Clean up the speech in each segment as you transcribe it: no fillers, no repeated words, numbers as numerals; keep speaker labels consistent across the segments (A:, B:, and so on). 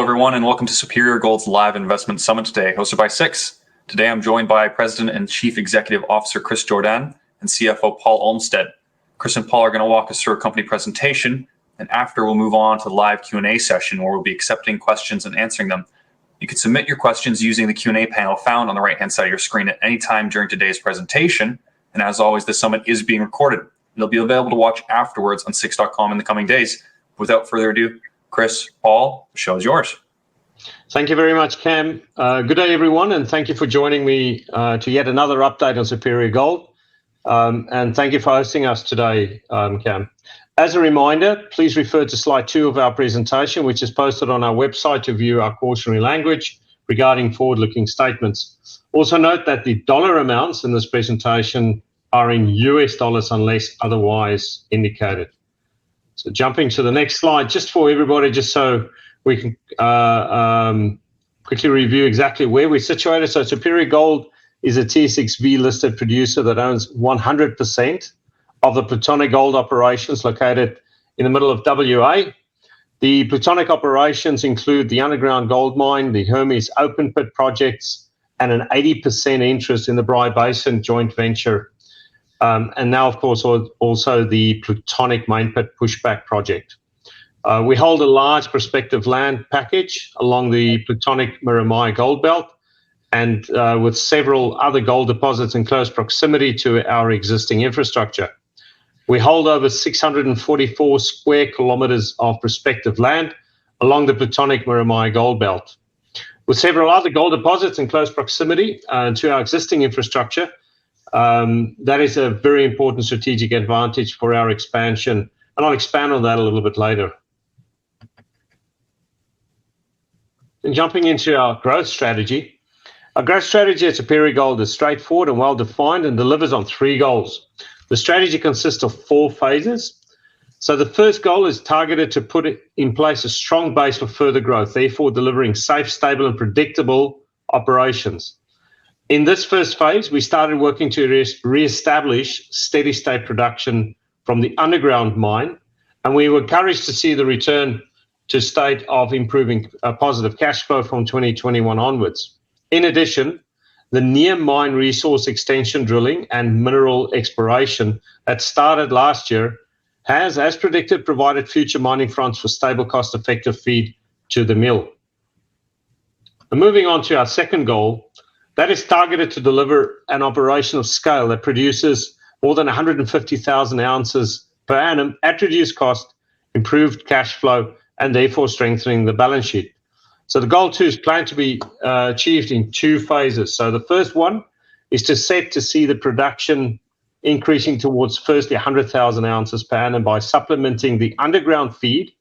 A: everyone, and welcome to Superior Gold's live investment summit today, hosted by Six. Today, I'm joined by President and Chief Executive Officer Chris Jordan and CFO Paul Olmsted. Chris and Paul are going to walk us through a company presentation, and after we'll move on to the live Q&A session where we'll be accepting questions and answering them. You can submit your questions using the Q&A panel found on the right-hand side of your screen at any time during today's presentation. And as always, the summit is being recorded. It'll be available to watch afterwards on Six.com in the coming days. Without further ado, Chris, Paul, the show is yours.
B: Thank you very much, Cam. Good day, everyone, and thank you for joining me to yet another update on Superior Gold. And thank you for hosting us today, Cam. As a reminder, please refer to slide 2 of our presentation, which is posted on our website to view our cautionary language regarding forward-looking statements. Also note that the dollar amounts in this presentation are in US dollars unless otherwise indicated. So jumping to the next slide, just for everybody, just so we can quickly review exactly where we're situated. So Superior Gold is a TSXV listed producer that owns 100% of the Plutonic Gold operations located in the middle of WA. The Plutonic operations include the underground gold mine, the Hermes open pit projects, and an 80% interest in the Bry Basin joint venture. And now, of course, also the Plutonic Mine pit pushback project. We hold a large prospective land package along the Plutonic Miramai gold belt and with several other gold deposits in close proximity to our existing infrastructure. We hold over 644 square kilometers of prospective land along the Plutonic Miramai gold belt. With several other gold deposits in close proximity to our existing infrastructure, that is a very important strategic advantage for our expansion, and I'll expand on that a little bit later. And jumping into our growth strategy. Our growth strategy at Superior Gold is straightforward and well-defined and delivers on 3 goals. The strategy consists of 4 phases. So the first goal is targeted to put in place a strong base for further growth, therefore delivering safe, stable, and predictable operations. In this first phase, we started working to re-establish steady-state production from the underground mine, and we were encouraged to see the return to state of improving positive cash flow from 2021 onwards. In addition, the near mine resource extension drilling and mineral exploration that started last year has, as predicted, provided future mining fronts for stable, cost-effective feed to the mill. And moving on to our second goal, that is targeted to deliver an operation of scale that produces more than 150,000 ounces per annum at reduced cost, improved cash flow, and therefore strengthening the balance sheet. So the goal 2 is planned to be achieved in 2 phases. So the first one is to see the production increasing towards firstly 100,000 ounces per annum by supplementing the underground feed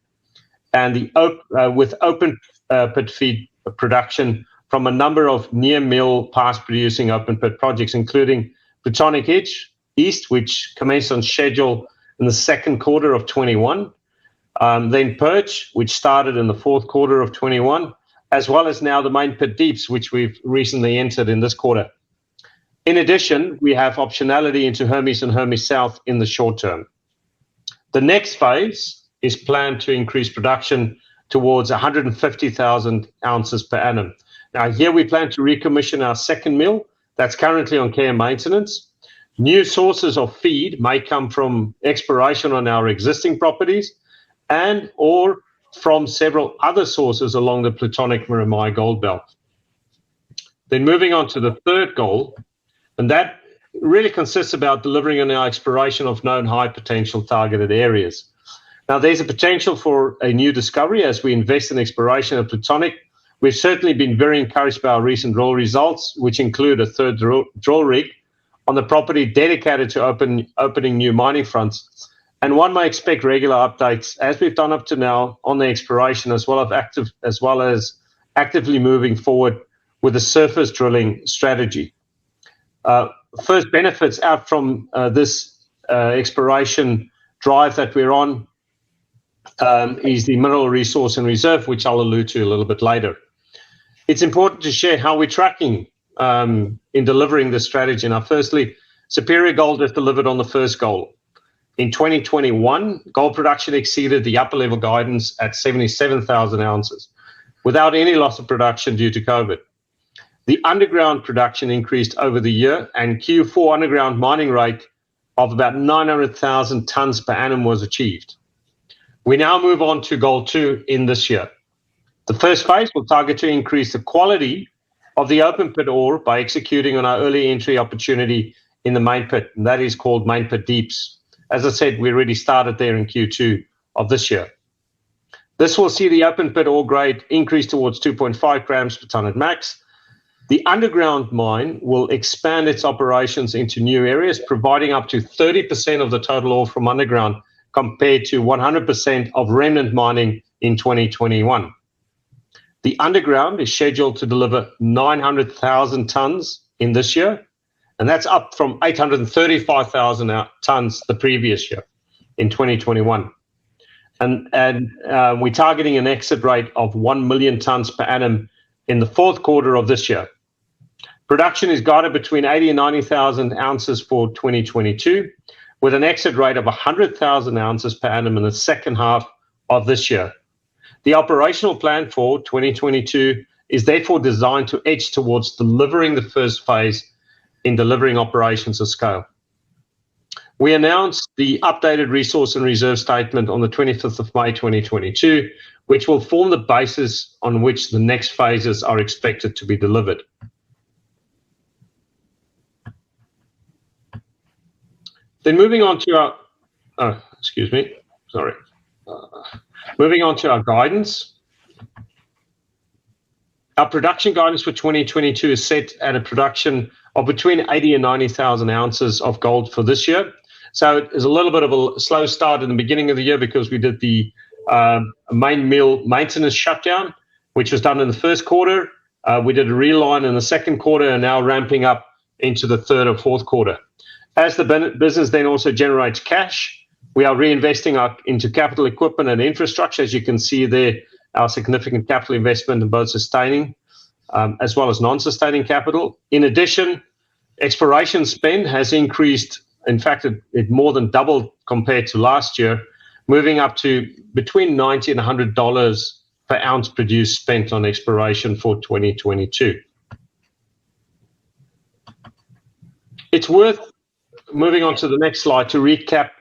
B: and with open pit feed production from a number of near-mill past-producing open pit projects, including Plutonic East, which commenced on schedule in the second quarter of 21, then Perch, which started in the fourth quarter of 21, as well as now the main pit deeps, which we've recently entered in this quarter. In addition, we have optionality into Hermes and Hermes South in the short term. The next phase is planned to increase production towards 150,000 ounces per annum. Now, here we plan to recommission our second mill that's currently on care and maintenance. New sources of feed may come from exploration on our existing properties and or from several other sources along the Plutonic Miramai gold belt. Then moving on to the third goal, and that really consists about delivering on our exploration of known high potential targeted areas. Now, there's a potential for a new discovery as we invest in exploration of Plutonic. We've certainly been very encouraged by our recent drill results, which include a third drill rig on the property dedicated to opening new mining fronts. And one may expect regular updates, as we've done up to now, on the exploration, as well as actively moving forward with the surface drilling strategy. First benefits out from this exploration drive that we're on is the mineral resource and reserve, which I'll allude to a little bit later. It's important to share how we're tracking in delivering this strategy. Now, firstly, Superior Gold has delivered on the first goal. In 2021, gold production exceeded the upper level guidance at 77,000 ounces. without any loss of production due to COVID. The underground production increased over the year, and Q4 underground mining rate of about 900,000 tons per annum was achieved. We now move on to Goal 2 in this year. The first phase will target to increase the quality of the open pit ore by executing on our early entry opportunity in the main pit, and that is called Main Pit Deeps. As I said, we already started there in Q2 of this year. This will see the open pit ore grade increase towards 2.5 grams per ton at max. The underground mine will expand its operations into new areas, providing up to 30% of the total ore from underground compared to 100% of remnant mining in 2021. The underground is scheduled to deliver 900,000 tons in this year, and that's up from 835,000 tons the previous year in 2021. And we're targeting an exit rate of 1 million tons per annum in the fourth quarter of this year. Production is guided between 80 and 90,000 ounces for 2022, with an exit rate of 100,000 ounces per annum in the second half of this year. The operational plan for 2022 is therefore designed to edge towards delivering the first phase in delivering operations of scale. We announced the updated resource and reserve statement on the 25th of May 2022, which will form the basis on which the next phases are expected to be delivered. Then moving on to our, moving on to our guidance. Our production guidance for 2022 is set at a production of between 80 and 90,000 ounces of gold for this year. So it is a little bit of a slow start in the beginning of the year because we did the main mill maintenance shutdown, which was done in the first quarter. We did a reline in the second quarter and now ramping up into the third or fourth quarter. As the business then also generates cash, we are reinvesting into capital equipment and infrastructure. As you can see there, our significant capital investment in both sustaining as well as non-sustaining capital. In addition, exploration spend has increased. In fact, it more than doubled compared to last year, moving up to between $90 and $100 per ounce produced spent on exploration for 2022. It's worth moving on to the next slide to recap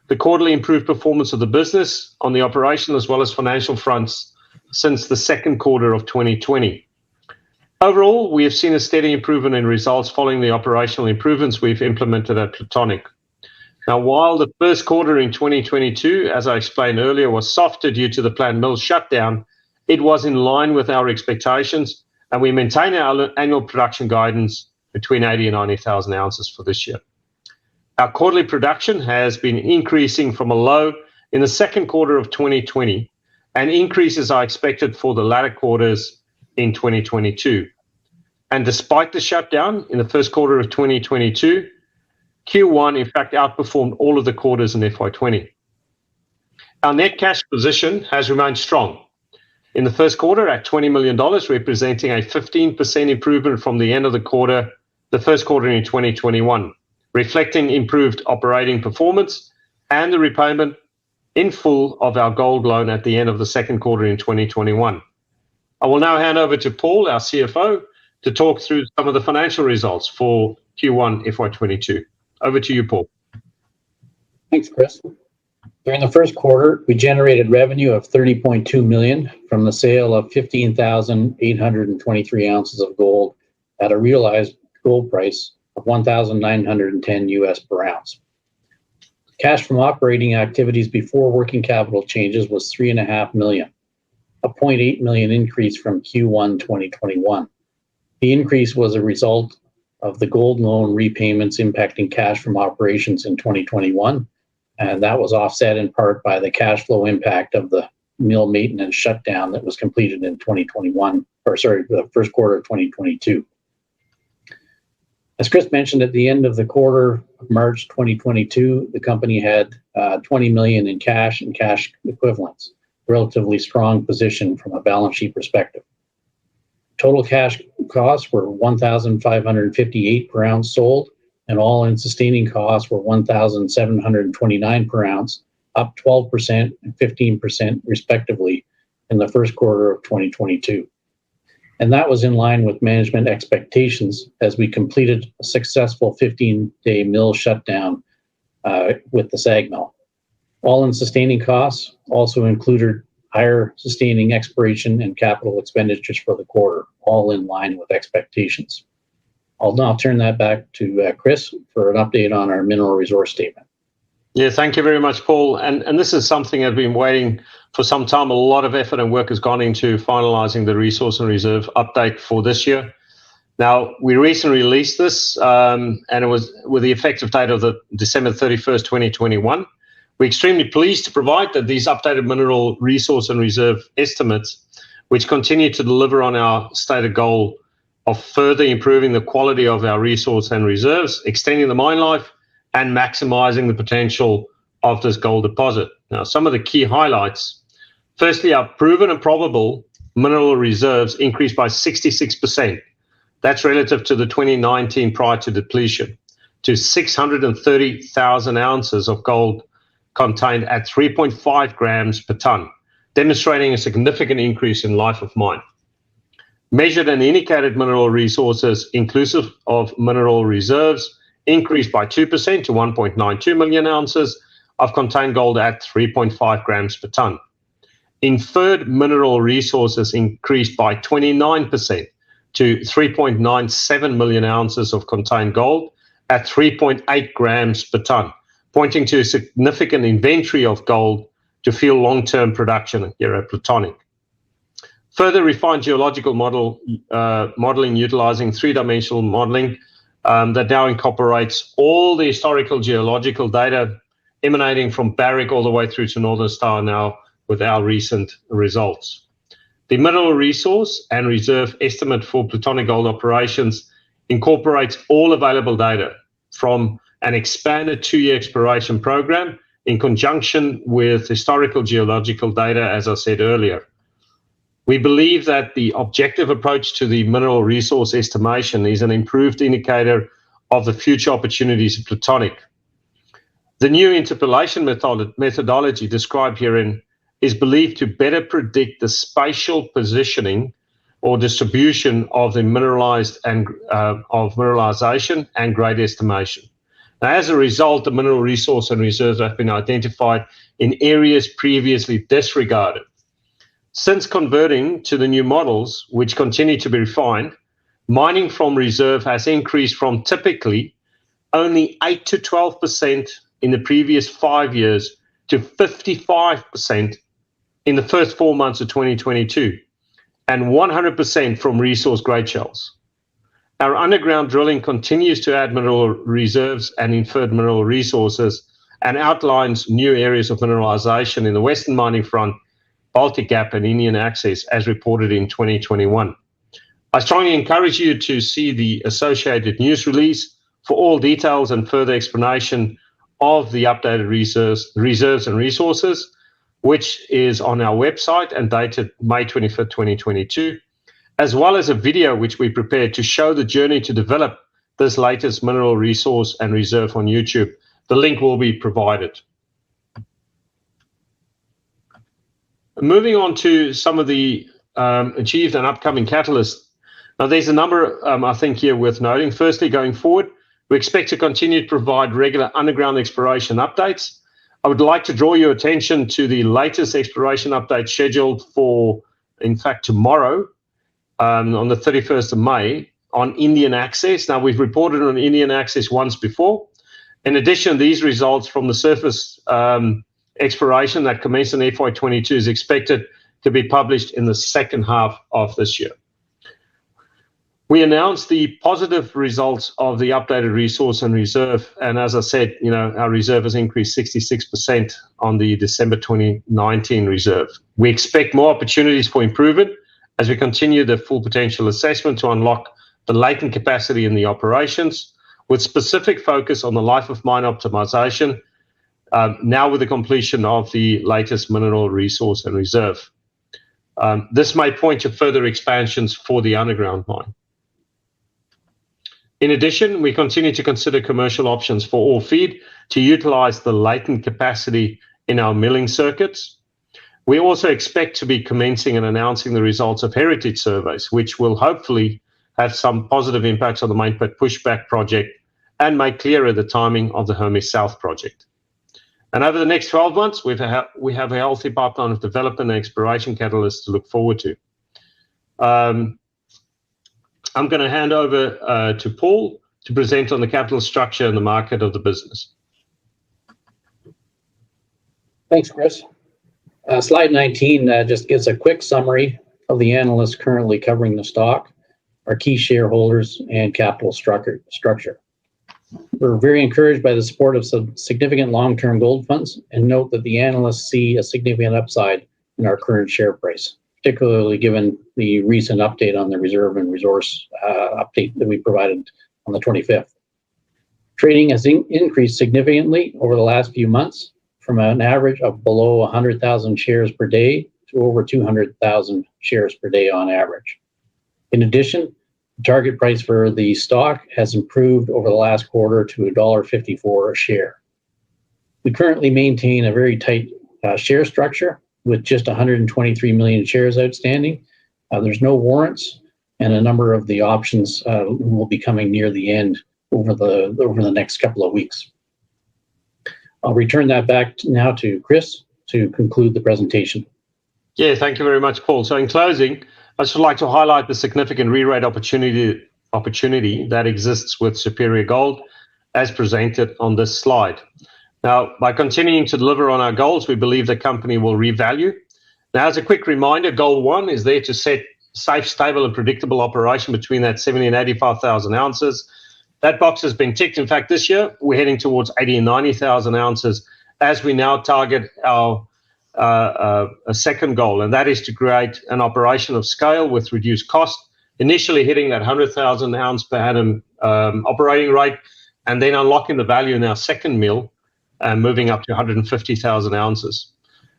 B: the quarterly improved performance of the business on the operational as well as financial fronts since the second quarter of 2020. Overall, we have seen a steady improvement in results following the operational improvements we've implemented at Plutonic. Now, while the first quarter in 2022, as I explained earlier, was softer due to the planned mill shutdown, it was in line with our expectations, and we maintain our annual production guidance between 80 and 90,000 ounces for this year. Our quarterly production has been increasing from a low in the second quarter of 2020, and increases are expected for the latter quarters in 2022. And despite the shutdown in the first quarter of 2022, Q1 in fact outperformed all of the quarters in FY20. Our net cash position has remained strong. In the first quarter at $20 million, representing a 15% improvement from the end of the first quarter in 2021, reflecting improved operating performance and the repayment in full of our gold loan at the end of the second quarter in 2021. I will now hand over to Paul, our CFO, to talk through some of the financial results for Q1 FY22. Over to you, Paul.
C: Thanks, Chris. During the first quarter, we generated revenue of $30.2 million from the sale of 15,823 ounces of gold at a realized gold price of $1,910 per ounce. Cash from operating activities before working capital changes was $3.5 million, a $0.8 million increase from Q1 2021. The increase was a result of the gold loan repayments impacting cash from operations in 2021, and that was offset in part by the cash flow impact of the mill maintenance shutdown that was completed in the first quarter of 2022. As Chris mentioned, at the end of the quarter of March 2022, the company had $20 million in cash and cash equivalents, relatively strong position from a balance sheet perspective. Total cash costs were $1,558 per ounce sold, and all-in sustaining costs were $1,729 per ounce, up 12% and 15% respectively in the first quarter of 2022. And that was in line with management expectations as we completed a successful 15-day mill shutdown with the SAG mill. All-in sustaining costs also included higher sustaining exploration and capital expenditures for the quarter, all in line with expectations. I'll now turn that back to Chris for an update on our mineral resource statement.
B: Yeah, thank you very much, Paul. And this is something I've been waiting for some time. A lot of effort and work has gone into finalizing the resource and reserve update for this year. Now, we recently released this, and it was with the effective date of the December 31st, 2021. We're extremely pleased to provide that these updated mineral resource and reserve estimates, which continue to deliver on our stated goal of further improving the quality of our resource and reserves, extending the mine life, and maximizing the potential of this gold deposit. Now, some of the key highlights. Firstly, our proven and probable mineral reserves increased by 66%. That's relative to the 2019 prior to depletion, to 630,000 ounces of gold contained at 3.5 grams per ton, demonstrating a significant increase in life of mine. Measured and indicated mineral resources, inclusive of mineral reserves, increased by 2% to 1.92 million ounces of contained gold at 3.5 grams per ton. Inferred mineral resources increased by 29% to 3.97 million ounces of contained gold at 3.8 grams per ton, pointing to a significant inventory of gold to fuel long-term production here at Plutonic. Further refined geological modeling utilizing three-dimensional modeling that now incorporates all the historical geological data emanating from Barrick all the way through to Northern Star now with our recent results. The mineral resource and reserve estimate for Plutonic Gold operations incorporates all available data from an expanded 2-year exploration program in conjunction with historical geological data, as I said earlier. We believe that the objective approach to the mineral resource estimation is an improved indicator of the future opportunities of Plutonic. The new interpolation methodology described herein is believed to better predict the spatial positioning or distribution of the mineralized and of mineralization and grade estimation. Now, as a result, the mineral resource and reserves have been identified in areas previously disregarded. Since converting to the new models, which continue to be refined, mining from reserve has increased from typically only 8 to 12% in the previous 5 years to 55% in the first 4 months of 2022, and 100% from resource grade shells. Our underground drilling continues to add mineral reserves and inferred mineral resources and outlines new areas of mineralization in the Western Mining Front, Baltic Gap, and Indian Access as reported in 2021. I strongly encourage you to see the associated news release for all details and further explanation of the updated reserves and resources, which is on our website and dated May 25th, 2022, as well as a video which we prepared to show the journey to develop this latest mineral resource and reserve on YouTube. The link will be provided. Moving on to some of the achieved and upcoming catalysts. Now, there's a number, I think, here worth noting. Firstly, going forward, we expect to continue to provide regular underground exploration updates. I would like to draw your attention to the latest exploration update scheduled for, in fact, tomorrow, on the 31st of May, on Indian Access. Now, we've reported on Indian Access once before. In addition, these results from the surface exploration that commenced in FY22 is expected to be published in the second half of this year. We announced the positive results of the updated resource and reserve, and as I said, our reserve has increased 66% on the December 2019 reserve. We expect more opportunities for improvement as we continue the full potential assessment to unlock the latent capacity in the operations, with specific focus on the life of mine optimization, now with the completion of the latest mineral resource and reserve. This may point to further expansions for the underground mine. In addition, we continue to consider commercial options for ore feed to utilize the latent capacity in our milling circuits. We also expect to be commencing and announcing the results of heritage surveys, which will hopefully have some positive impacts on the Main Pit Pushback project and make clearer the timing of the Hermes South project. And over the next 12 months, we have a healthy pipeline of development and exploration catalysts to look forward to. I'm going to hand over to Paul to present on the capital structure and the market of the business.
C: Thanks, Chris. Slide 19 just gives a quick summary of the analysts currently covering the stock, our key shareholders, and capital structure. We're very encouraged by the support of some significant long-term gold funds, and note that the analysts see a significant upside in our current share price, particularly given the recent update on the reserve and resource update that we provided on the 25th. Trading has increased significantly over the last few months, from an average of below 100,000 shares per day to over 200,000 shares per day on average. In addition, the target price for the stock has improved over the last quarter to $1.54 a share. We currently maintain a very tight share structure with just 123 million shares outstanding. There's no warrants, and a number of the options will be coming near the end over the next couple of weeks. I'll return that back now to Chris to conclude the presentation.
B: Yeah, thank you very much, Paul. So in closing, I just would like to highlight the significant re-rate opportunity that exists with Superior Gold as presented on this slide. Now, by continuing to deliver on our goals, we believe the company will revalue. Now, as a quick reminder, Goal 1 is there to set safe, stable, and predictable operation between that 70 and 85,000 ounces. That box has been ticked. In fact, this year, we're heading towards 80 and 90,000 ounces as we now target our a second goal, and that is to create an operation of scale with reduced cost, initially hitting that 100,000 ounce per annum operating rate, and then unlocking the value in our second mill and moving up to 150,000 ounces.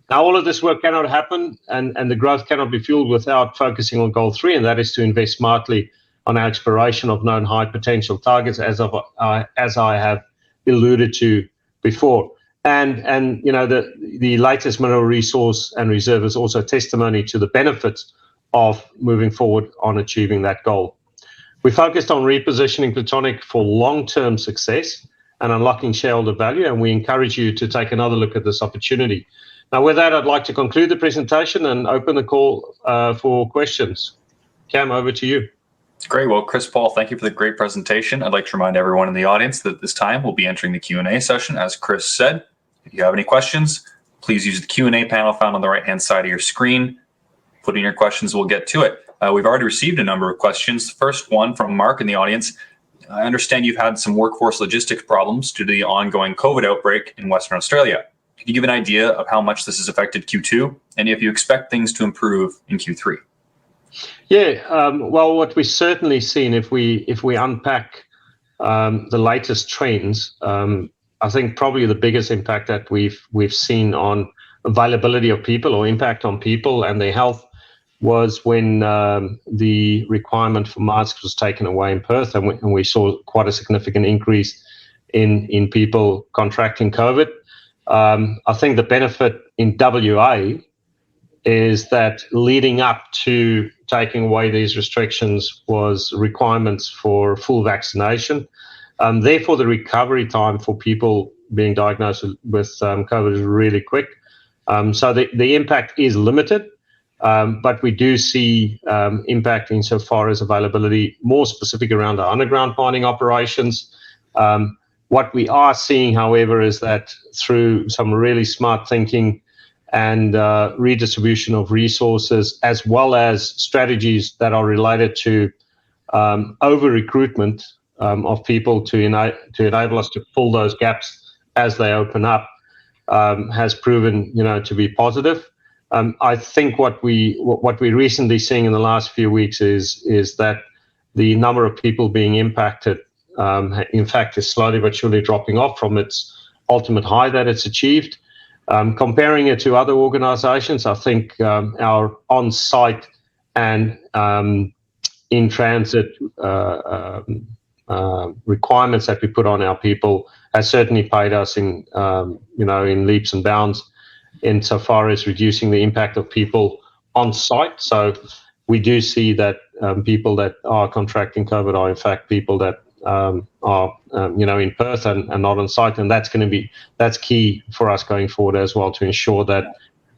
B: Now, all of this work cannot happen, and the growth cannot be fueled without focusing on Goal 3, and that is to invest smartly on our exploration of known high potential targets, as I have alluded to before. And you know, the latest mineral resource and reserve is also testimony to the benefits of moving forward on achieving that goal. We focused on repositioning Plutonic for long-term success and unlocking shareholder value, and we encourage you to take another look at this opportunity. Now, with that, I'd like to conclude the presentation and open the call for questions. Cam, over to you.
A: Great. Well, Chris, Paul, thank you for the great presentation. I'd like to remind everyone in the audience that this time we'll be entering the Q&A session, as Chris said. If you have any questions, please use the Q&A panel found on the right-hand side of your screen. Put in your questions, we'll get to it. We've already received a number of questions. The first one from Mark in the audience. I understand you've had some workforce logistics problems due to the ongoing COVID outbreak in Western Australia. Can you give an idea of how much this has affected Q2 and if you expect things to improve in Q3?
B: Yeah, well, what we've certainly seen, if we unpack the latest trends, I think probably the biggest impact that we've seen on availability of people or impact on people and their health was when the requirement for masks was taken away in Perth, and we saw quite a significant increase in people contracting COVID. I think the benefit in WA is that leading up to taking away these restrictions was requirements for full vaccination. Therefore, the recovery time for people being diagnosed with COVID is really quick. So the impact is limited, but we do see impact insofar as availability, more specific around the underground mining operations. What we are seeing, however, is that through some really smart thinking and redistribution of resources, as well as strategies that are related to over-recruitment of people to enable us to fill those gaps as they open up, has proven, to be positive. I think what we're recently seeing in the last few weeks is that the number of people being impacted, in fact, is slowly but surely dropping off from its ultimate high that it's achieved. Comparing it to other organizations, I think our on-site and in-transit requirements that we put on our people has certainly paid us in leaps and bounds. insofar as reducing the impact of people on site. So we do see that people that are contracting COVID are in fact people that are in Perth and not on site, and that's key for us going forward as well, to ensure that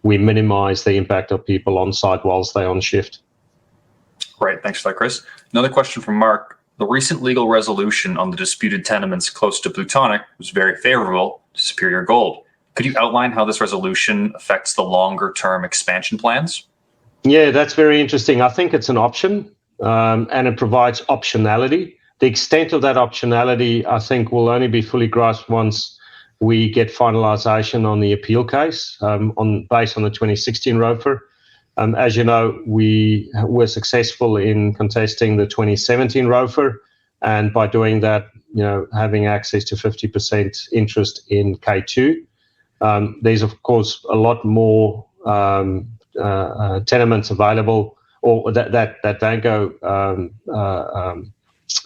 B: we minimize the impact of people on site whilst they're on shift.
A: Great, thanks for that, Chris. Another question from Mark. The recent legal resolution on the disputed tenements close to Plutonic was very favorable to Superior Gold. Could you outline how this resolution affects the longer-term expansion plans?
B: Yeah, that's very interesting. I think it's an option, and it provides optionality. The extent of that optionality, I think, will only be fully grasped once we get finalisation on the appeal case based on the 2016 ROFR. As you know, we were successful in contesting the 2017 ROFR, and by doing that, having access to 50% interest in K2. There's, of course, a lot more tenements available, or that Vango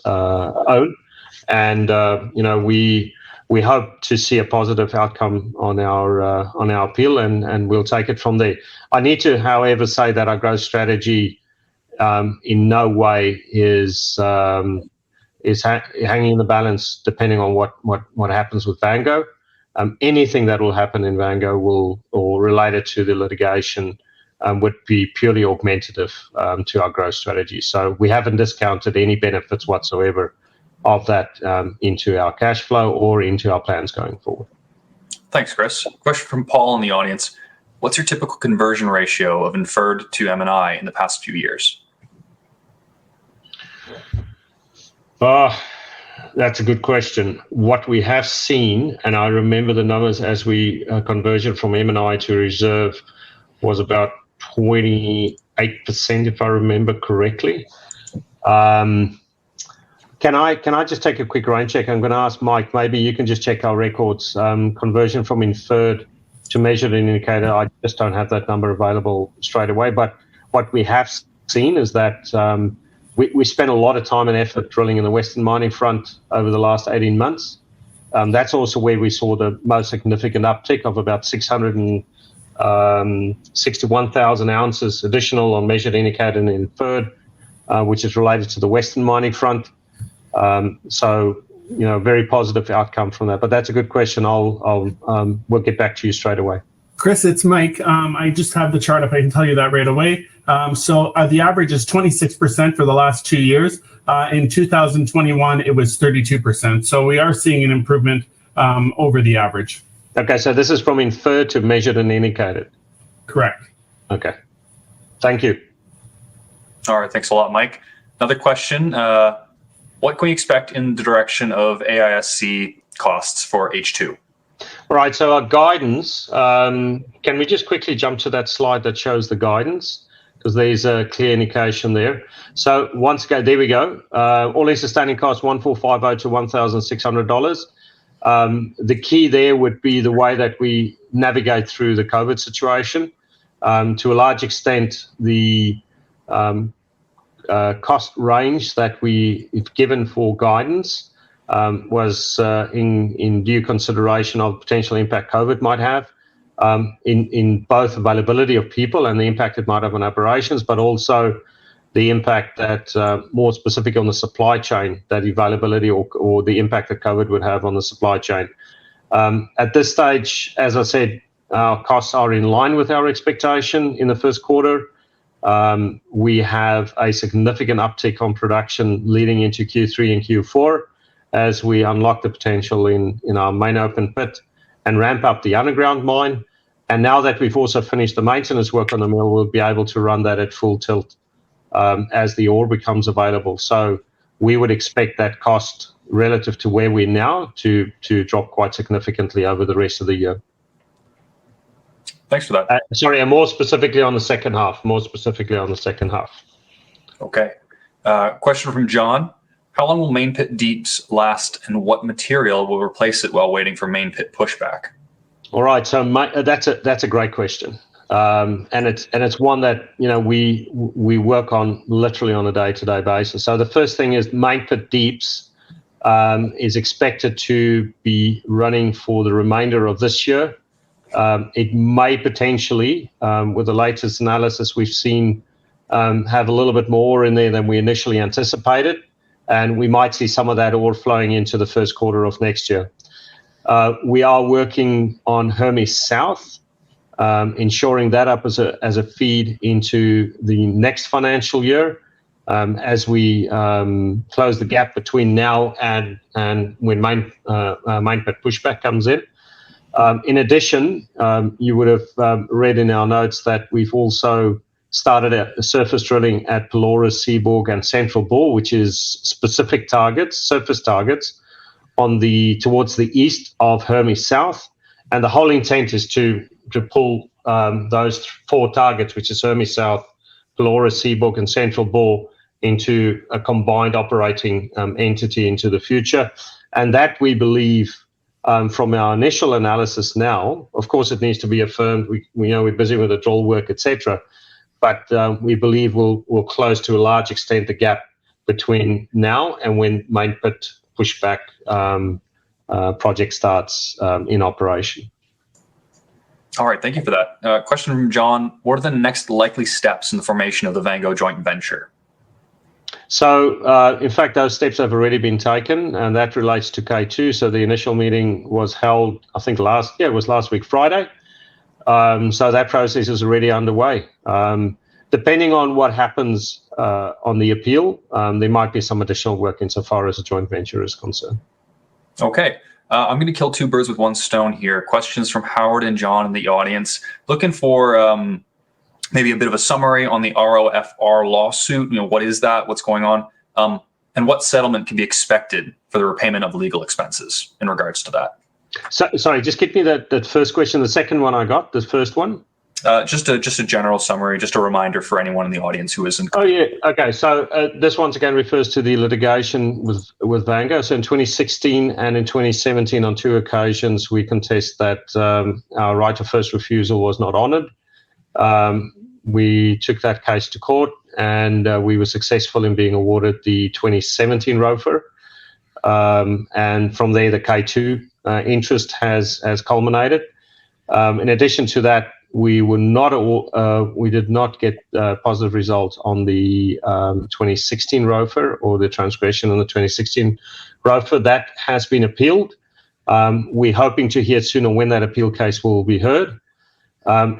B: own, and we hope to see a positive outcome on our appeal, and we'll take it from there. I need to, however, say that our growth strategy in no way is hanging in the balance depending on what happens with Vango. Anything that will happen in Vango or related to the litigation would be purely augmentative to our growth strategy. So we haven't discounted any benefits whatsoever of that into our cash flow or into our plans going forward.
A: Thanks, Chris. Question from Paul in the audience. What's your typical conversion ratio of inferred to M&I in the past few years?
B: That's a good question. What we have seen, and I remember the numbers as we conversion from M&I to reserve, was about 28%, if I remember correctly. Can I just take a quick rain check? I'm going to ask Mike, maybe you can just check our records. Conversion from inferred to measured and indicated, I just don't have that number available straight away. But what we have seen is that we spent a lot of time and effort drilling in the Western Mining Front over the last 18 months. That's also where we saw the most significant uptick of about 661,000 ounces additional on measured, indicated, and inferred, which is related to the Western Mining Front. So, very positive outcome from that. But that's a good question. We'll get back to you straight away.
D: Chris, it's Mike. I just have the chart up. I can tell you that right away. So the average is 26% for the last 2 years. In 2021, it was 32%. So we are seeing an improvement over the average.
B: Okay, so this is from inferred to measured and indicated.
D: Correct.
B: Okay. Thank you.
A: All right, thanks a lot, Mike. Another question. What can we expect in the direction of AISC costs for H2?
B: All right, so our guidance, can we just quickly jump to that slide that shows the guidance? Because there's a clear indication there. So once again, there we go. All-in sustaining costs, $1,450 to $1,600. The key there would be the way that we navigate through the COVID situation. To a large extent, the cost range that we've given for guidance was in due consideration of potential impact COVID might have in both availability of people and the impact it might have on operations, but also the impact that more specific on the supply chain, that availability or the impact that COVID would have on the supply chain. At this stage, as I said, our costs are in line with our expectation in the first quarter. We have a significant uptick on production leading into Q3 and Q4 as we unlock the potential in our main open pit and ramp up the underground mine. And now that we've also finished the maintenance work on the mill, we'll be able to run that at full tilt as the ore becomes available. So we would expect that cost relative to where we're now to drop quite significantly over the rest of the year.
A: Thanks for that.
B: Sorry, and more specifically on the second half.
A: Okay. Question from John. How long will main pit deeps last, and what material will replace it while waiting for main pit pushback?
B: All right, so that's a great question, and it's one that we work on literally on a day-to-day basis. So the first thing is main pit deeps is expected to be running for the remainder of this year It may potentially, with the latest analysis we've seen, have a little bit more in there than we initially anticipated, and we might see some of that ore flowing into the first quarter of next year. We are working on Hermes South, ensuring that up as a feed into the next financial year, as we close the gap between now and when mine pit pushback comes in. In addition, you would have read in our notes that we've also started a surface drilling at Pelorus, Seaborg, and Central Bore, which is specific targets, surface targets, towards the east of Hermes South. And the whole intent is to pull those 4 targets, which is Hermes South, Pelorus, Seaborg, and Central Bore, into a combined operating entity into the future. And that, we believe, from our initial analysis now, of course it needs to be affirmed, we know we're busy with the drill work, etc., but we believe we'll close to a large extent the gap between now and when main pit pushback project starts in operation.
A: All right, thank you for that. Question from John: what are the next likely steps in the formation of the Vango joint venture?
B: So, in fact, those steps have already been taken, and that relates to K2. So the initial meeting was held, I think, last week, Friday. So that process is already underway. Depending on what happens on the appeal, there might be some additional work insofar as a joint venture is concerned.
A: Okay. I'm going to kill 2 birds with 1 stone here. Questions from Howard and John in the audience, looking for maybe a bit of a summary on the ROFR lawsuit. What is that? What's going on? And what settlement can be expected for the repayment of legal expenses in regards to that?
B: So, sorry, just give me that first question. The second one I got, the first one.
A: Just a general summary, just a reminder for anyone in the audience who isn't.
B: Oh, yeah. Okay. So this once again refers to the litigation with Vango. So in 2016 and in 2017, on 2 occasions, we contest that our right of first refusal was not honoured. We took that case to court, and we were successful in being awarded the 2017 ROFR. And from there, the K2 interest has culminated. In addition to that, we did not get positive results on the 2016 ROFR, or the transgression on the 2016 ROFR. That has been appealed. We're hoping to hear sooner when that appeal case will be heard.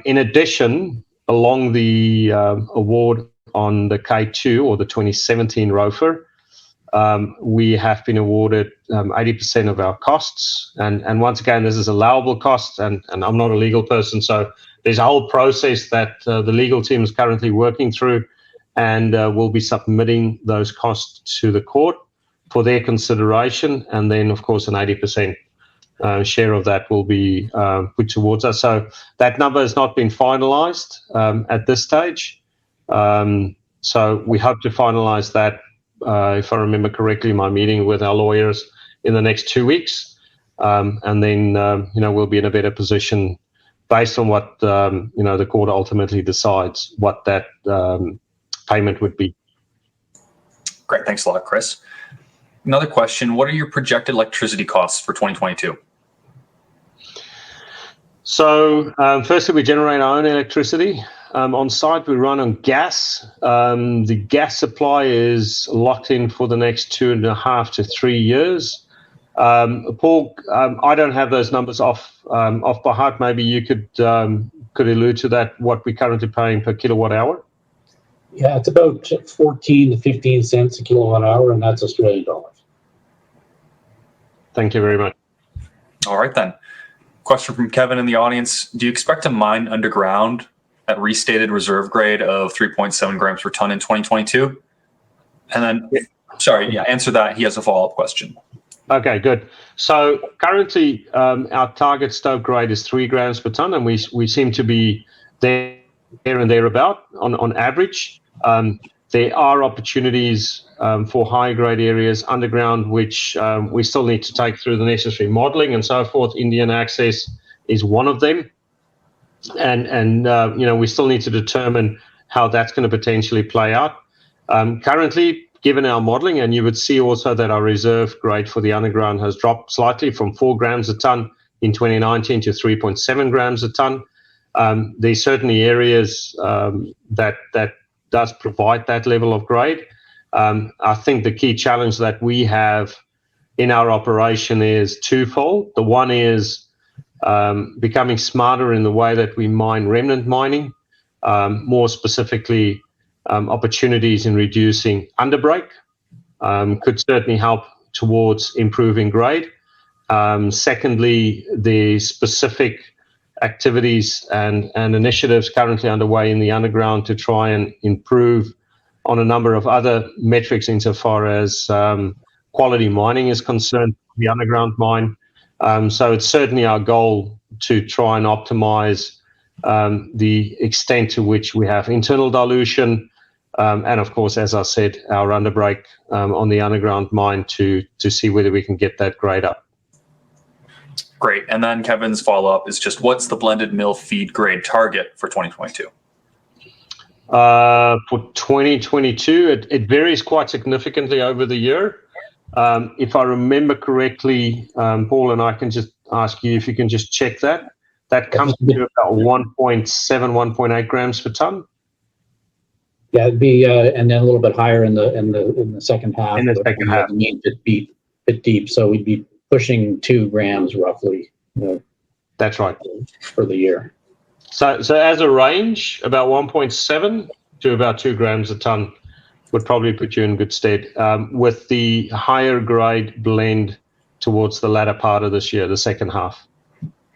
B: In addition, along the award on the K2, or the 2017 ROFR, we have been awarded 80% of our costs. And once again, this is allowable costs, and I'm not a legal person, so there's a whole process that the legal team is currently working through, and we'll be submitting those costs to the court for their consideration. And then, of course, an 80% share of that will be put towards us. So that number has not been finalized at this stage. So we hope to finalize that, if I remember correctly, my meeting with our lawyers in the next 2 weeks. And then, we'll be in a better position based on what, the court ultimately decides what that payment would be.
A: Great. Thanks a lot, Chris. Another question: what are your projected electricity costs for 2022?
B: So, firstly, we generate our own electricity. On site, we run on gas. The gas supply is locked in for the next 2.5 to 3 years. Paul, I don't have those numbers off by heart. Maybe you could allude to that, what we're currently paying per kilowatt hour?
C: Yeah, it's about 14 to 15 cents a kilowatt hour, and that's Australian dollars.
B: Thank you very much.
A: All right, then. Question from Kevin in the audience: do you expect to mine underground at restated reserve grade of 3.7 grams per ton in 2022? And then, answer that. He has a follow-up question.
B: Okay, good. So currently, our target stope grade is 3 grams per ton, and we seem to be there and thereabout on average. There are opportunities for high grade areas underground, which we still need to take through the necessary modeling and so forth. Indian access is one of them. And we still need to determine how that's going to potentially play out. Currently, given our modeling, and you would see also that our reserve grade for the underground has dropped slightly from 4 grams a ton in 2019 to 3.7 grams a ton. There's certainly areas that does provide that level of grade. I think the key challenge that we have in our operation is twofold. The one is becoming smarter in the way that we mine remnant mining, more specifically opportunities in reducing underbreak could certainly help towards improving grade. Secondly, the specific activities and initiatives currently underway in the underground to try and improve on a number of other metrics insofar as quality mining is concerned, the underground mine. So it's certainly our goal to try and optimize the extent to which we have internal dilution, and of course, as I said, our underbreak on the underground mine to see whether we can get that grade up.
A: Great. And then Kevin's follow-up is just, what's the blended mill feed grade target for 2022?
B: For 2022, it varies quite significantly over the year. If I remember correctly, Paul, and I can just ask you if you can just check that. That comes to about 1.7, 1.8 grams per ton.
C: Yeah, it'd be and then a little bit higher in the second half.
B: In the second half,
C: the mean bit deep, so we'd be pushing 2 grams roughly.
B: That's right,
C: for the year.
B: So as a range, about 1.7 to about 2 grams a ton would probably put you in good stead, with the higher grade blend towards the latter part of this year, the second half.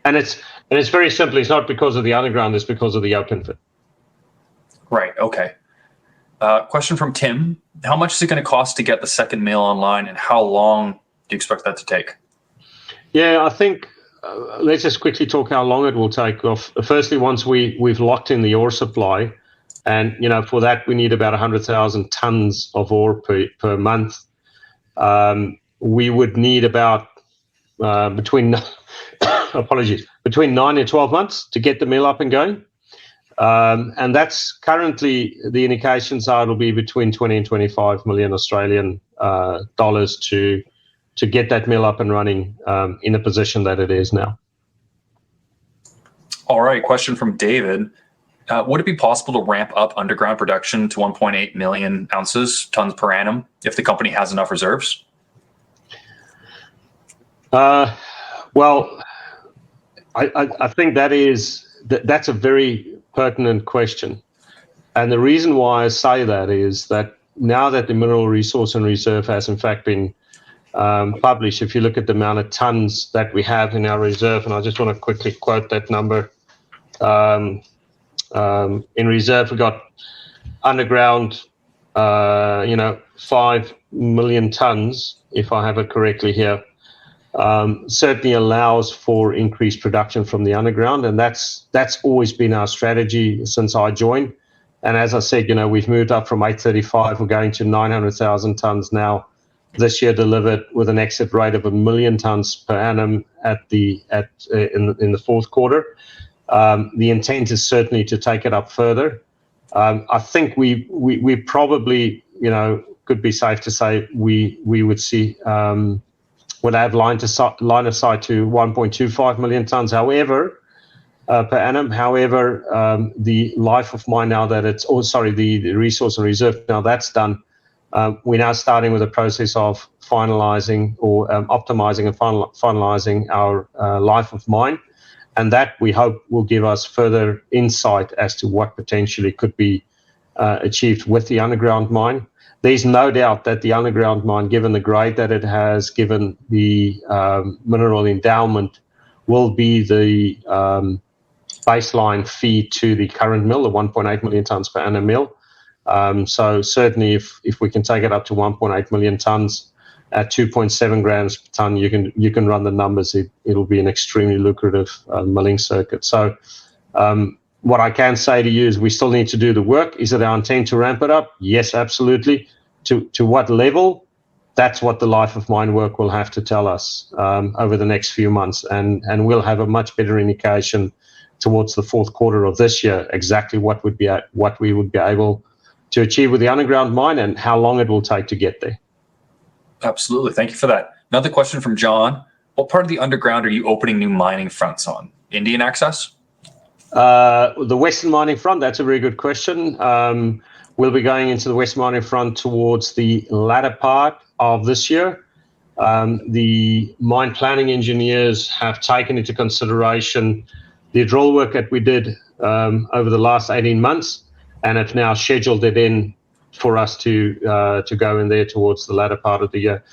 B: And it's very simple. It's not because of the underground, it's because of the open pit.
A: Right, okay. Question from Tim. How much is it going to cost to get the second mill online, and how long do you expect that to take?
B: Yeah, I think let's just quickly talk how long it will take off. Firstly, once we've locked in the ore supply, and for that we need about 100,000 tons of ore per month. We would need about between 9 and 12 months to get the mill up and going. And that's currently the indications are it'll be between 20 and 25 million Australian dollars to get that mill up and running in the position that it is now.
A: All right, question from David. Would it be possible to ramp up underground production to 1.8 million tons per annum if the company has enough reserves?
B: Well, I think that's a very pertinent question. And the reason why I say that is that now that the mineral resource and reserve has in fact been published, if you look at the amount of tons that we have in our reserve, and I just want to quickly quote that number. In reserve, we got underground, 5 million tons, if I have it correctly here. Certainly allows for increased production from the underground, and that's always been our strategy since I joined. And as I said, we've moved up from 835, we're going to 900,000 tons now. This year delivered with an exit rate of 1 million tons per annum in the fourth quarter. The intent is certainly to take it up further. I think we probably, could be safe to say we would see would have line of sight to 1.25 million tons. However, per annum. However, the life of mine now that the resource and reserve now that's done. We're now starting with a process of finalizing or optimizing and finalizing our life of mine. And that we hope will give us further insight as to what potentially could be achieved with the underground mine. There's no doubt that the underground mine, given the grade that it has, given the mineral endowment, will be the baseline feed to the current mill, the 1.8 million tons per annum mill. So certainly if we can take it up to 1.8 million tons at 2.7 grams per ton, you can run the numbers. It'll be an extremely lucrative milling circuit. So what I can say to you is we still need to do the work. Is it our intent to ramp it up? Yes, absolutely. To what level? That's what the life of mine work will have to tell us over the next few months. And we'll have a much better indication towards the fourth quarter of this year exactly what we would be able to achieve with the underground mine and how long it will take to get there.
A: Absolutely. Thank you for that. Another question from John. What part of the underground are you opening new mining fronts on? Indian access?
B: The Western Mining Front, that's a very good question. We'll be going into the Western Mining Front towards the latter part of this year. The mine planning engineers have taken into consideration the drill work that we did over the last 18 months and have now scheduled it in for us to go in there towards the latter part of the year.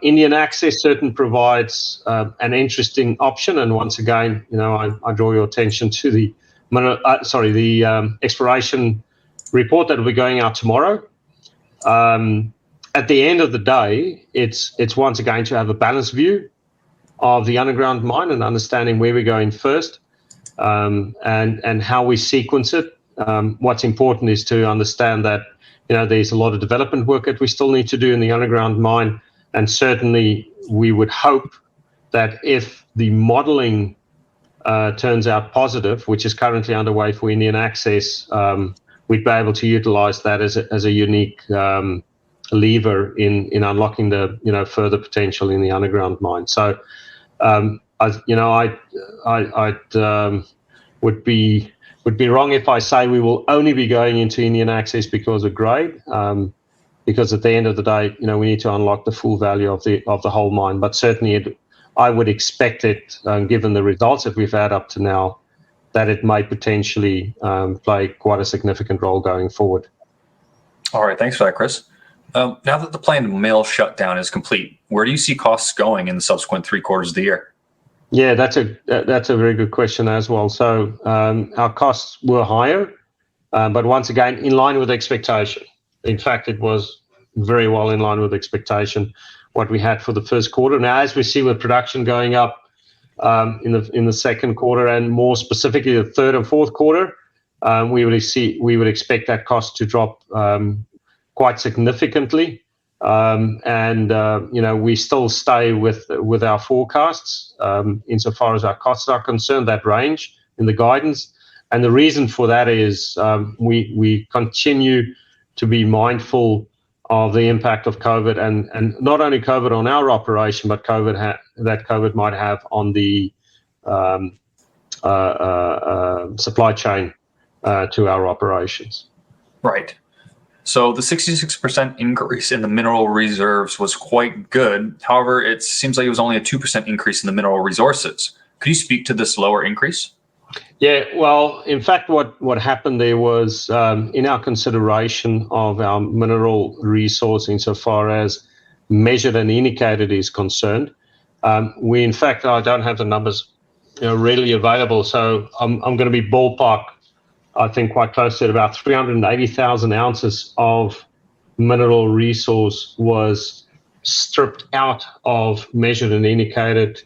B: Indian access certainly provides an interesting option, and once again, I draw your attention to the exploration report that will be going out tomorrow. At the end of the day, it's once again to have a balanced view of the underground mine and understanding where we're going first, and how we sequence it. What's important is to understand that there's a lot of development work that we still need to do in the underground mine. And certainly we would hope that if the modeling turns out positive, which is currently underway for Indian access, we'd be able to utilize that as a unique lever in unlocking the further potential in the underground mine. So I would be wrong if I say we will only be going into Indian access because of grade. Because at the end of the day, we need to unlock the full value of the whole mine. But certainly, I would expect it, given the results that we've had up to now, that it may potentially play quite a significant role going forward.
A: All right, thanks for that, Chris. Now that the planned mill shutdown is complete, where do you see costs going in the subsequent 3 quarters of the year?
B: Yeah, that's a very good question as well. So our costs were higher, but once again, in line with expectation. In fact, it was very well in line with expectation, what we had for the first quarter. Now, as we see with production going up in the second quarter, and more specifically the third and fourth quarter, we would expect that cost to drop quite significantly. We still stay with our forecasts insofar as our costs are concerned, that range in the guidance. And the reason for that is we continue to be mindful of the impact of COVID, and not only COVID on our operation, but that COVID might have on the supply chain to our operations.
A: Right. So the 66% increase in the mineral reserves was quite good. However, it seems like it was only a 2% increase in the mineral resources. Could you speak to this lower increase?
B: Yeah, well, in fact, what happened there was in our consideration of our mineral resource insofar as measured and indicated is concerned, we, in fact, I don't have the numbers readily available, so I'm going to be ballpark, I think, quite close to about 380,000 ounces of mineral resource was stripped out of measured and indicated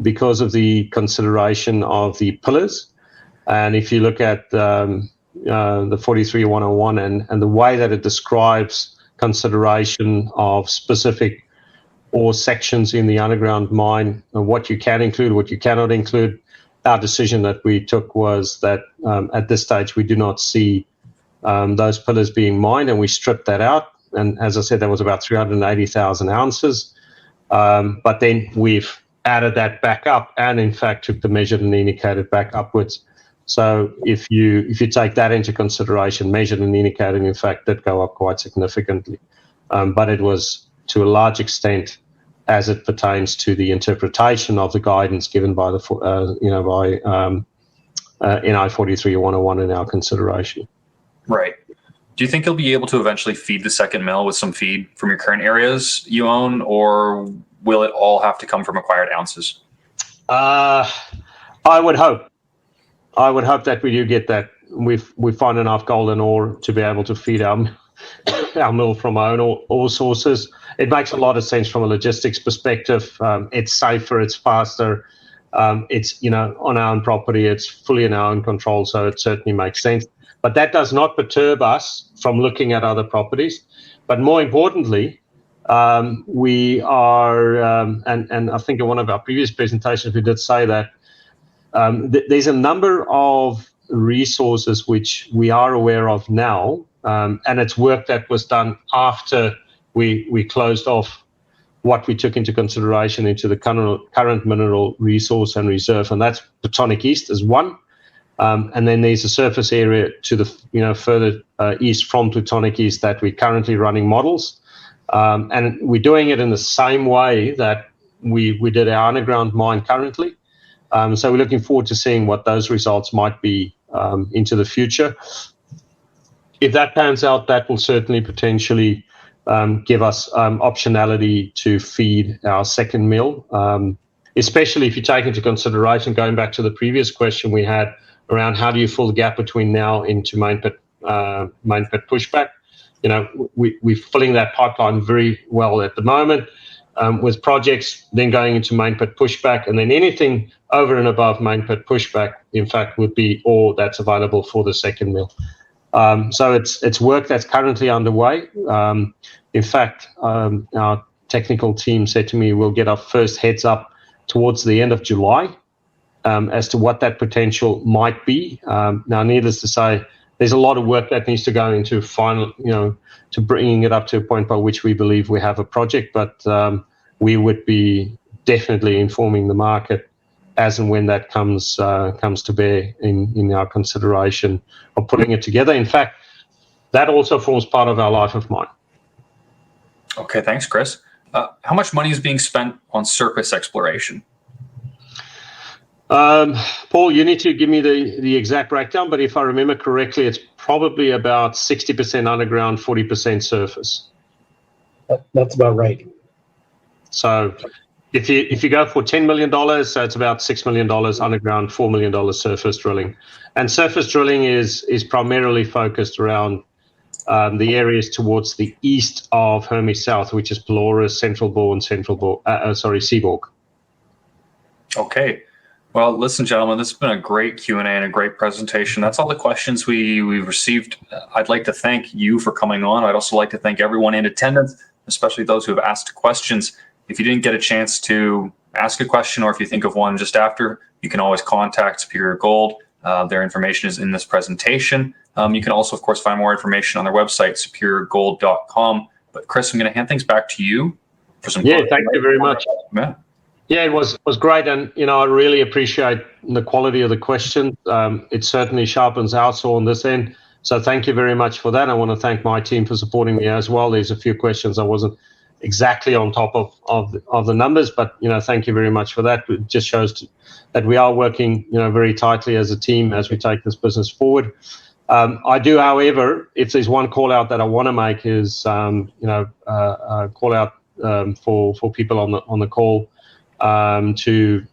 B: because of the consideration of the pillars. And if you look at the 43101 and the way that it describes consideration of specific ore sections in the underground mine, and what you can include, what you cannot include, our decision that we took was that at this stage we do not see those pillars being mined, and we stripped that out. And as I said, that was about 380,000 ounces. But then we've added that back up, and in fact took the measured and indicated back upwards. So if you take that into consideration, measured and indicated, in fact, did go up quite significantly. But it was to a large extent as it pertains to the interpretation of the guidance given by NI 43101 in our consideration.
A: Right. Do you think you'll be able to eventually feed the second mill with some feed from your current areas you own, or will it all have to come from acquired ounces?
B: I would hope that we do get that. We find enough gold and ore to be able to feed our mill from our own ore sources. It makes a lot of sense from a logistics perspective. It's safer, it's faster. It's on our own property. It's fully in our own control, so it certainly makes sense. But that does not perturb us from looking at other properties. But more importantly, we are, and I think in one of our previous presentations we did say that there's a number of resources which we are aware of now, and it's work that was done after we closed off what we took into consideration into the current mineral resource and reserve, and that's Plutonic East is one. And then there's a surface area to the further east from Plutonic East that we're currently running models, and we're doing it in the same way that we did our underground mine currently. So we're looking forward to seeing what those results might be into the future. If that pans out, that will certainly potentially give us optionality to feed our second mill, especially if you take into consideration, going back to the previous question we had around how do you fill the gap between now into main pit pushback. We're filling that pipeline very well at the moment with projects then going into main pit pushback, and then anything over and above main pit pushback, in fact, would be ore that's available for the second mill. So it's work that's currently underway. In fact, our technical team said to me we'll get our first heads up towards the end of July as to what that potential might be. Now, needless to say, there's a lot of work that needs to go into final, to bringing it up to a point by which we believe we have a project, but we would be definitely informing the market as and when that comes to bear in our consideration of putting it together. In fact, that also forms part of our life of mine.
A: Okay, thanks, Chris. How much money is being spent on surface exploration?
B: Paul, you need to give me the exact breakdown, but if I remember correctly, it's probably about 60% underground, 40% surface.
C: That's about right.
B: So if you go for $10 million, so it's about $6 million underground, $4 million surface drilling. And surface drilling is primarily focused around the areas towards the east of Hermes South, which is Pelorus, Central Bore, and Seaborg.
A: Okay. Well, listen, gentlemen, this has been a great Q&A and a great presentation. That's all the questions we've received. I'd like to thank you for coming on. I'd also like to thank everyone in attendance, especially those who have asked questions. If you didn't get a chance to ask a question, or if you think of one just after, you can always contact Superior Gold. Their information is in this presentation. You can also, of course, find more information on their website, superiorgold.com. But Chris, I'm going to hand things back to you for some.
B: Yeah, thank you very much.
A: Yeah,
B: it was great, and I really appreciate the quality of the questions. It certainly sharpens our saw on this end. So thank you very much for that. I want to thank my team for supporting me as well. There's a few questions I wasn't exactly on top of the numbers, but thank you very much for that. It just shows that we are working very tightly as a team as we take this business forward. I do, however, if there's one call out that I want to make is call out for people on the call to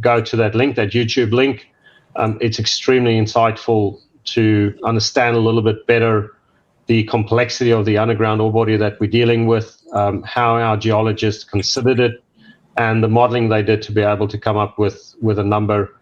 B: go to that link, that YouTube link. It's extremely insightful to understand a little bit better the complexity of the underground ore body that we're dealing with, how our geologists considered it, and the modeling they did to be able to come up with a number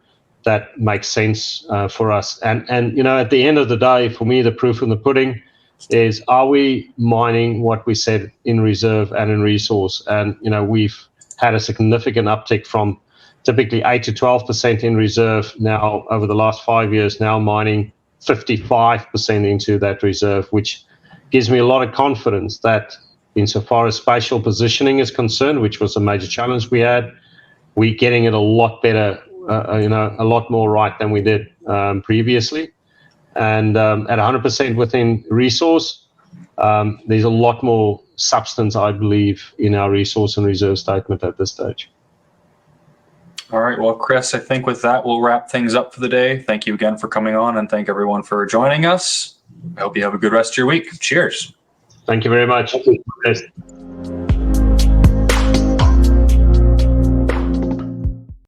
B: that makes sense for us. And at the end of the day, for me, the proof in the pudding is, are we mining what we said in reserve and in resource? And we've had a significant uptick from typically 8 to 12% in reserve now over the last 5 years, now mining 55% into that reserve, which gives me a lot of confidence that insofar as spatial positioning is concerned, which was a major challenge we had, we're getting it a lot better, a lot more right than we did previously. And at 100% within resource, there's a lot more substance, I believe, in our resource and reserve statement at this stage.
A: All right. Well, Chris, I think with that, we'll wrap things up for the day. Thank you again for coming on, and thank everyone for joining us. I hope you have a good rest of your week. Cheers.
B: Thank you very much.